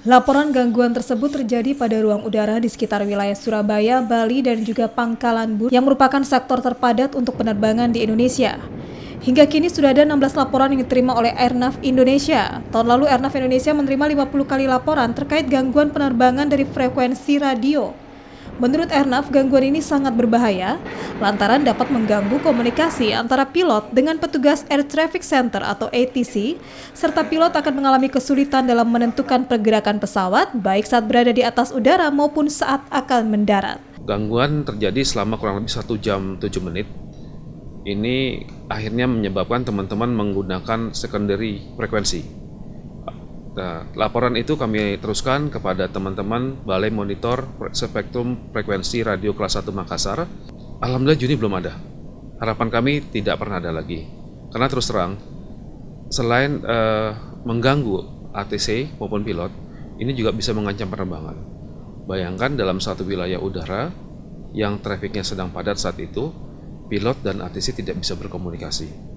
Laporan gangguan tersebut terjadi pada ruang udara di sekitar wilayah Surabaya, Bali, dan juga Pangkalan Bun yang merupakan sektor terpadat untuk penerbangan di Indonesia. Hingga kini sudah ada 16 laporan yang diterima oleh Airnav Indonesia. Tahun lalu Airnav Indonesia menerima 50 kali laporan terkait gangguan penerbangan dari frekuensi radio. Menurut Airnav, gangguan ini sangat berbahaya lantaran dapat mengganggu komunikasi antara pilot dengan petugas Air Traffic Center atau ATC, serta pilot akan mengalami kesulitan dalam menentukan pergerakan pesawat baik saat berada di atas udara maupun saat akan mendarat. Gangguan terjadi selama kurang lebih 1 jam 7 menit. Ini akhirnya menyebabkan teman-teman menggunakan secondary frekuensi. Nah, laporan itu kami teruskan kepada teman-teman Balai Monitor Spektrum Frekuensi Radio Kelas 1 Makassar. Alhamdulillah Juni belum ada. Harapan kami tidak pernah ada lagi. Karena terus terang, selain mengganggu ATC maupun pilot, ini juga bisa mengancam penerbangan. Bayangkan dalam satu wilayah udara yang trafiknya sedang padat saat itu, pilot dan ATC tidak bisa berkomunikasi.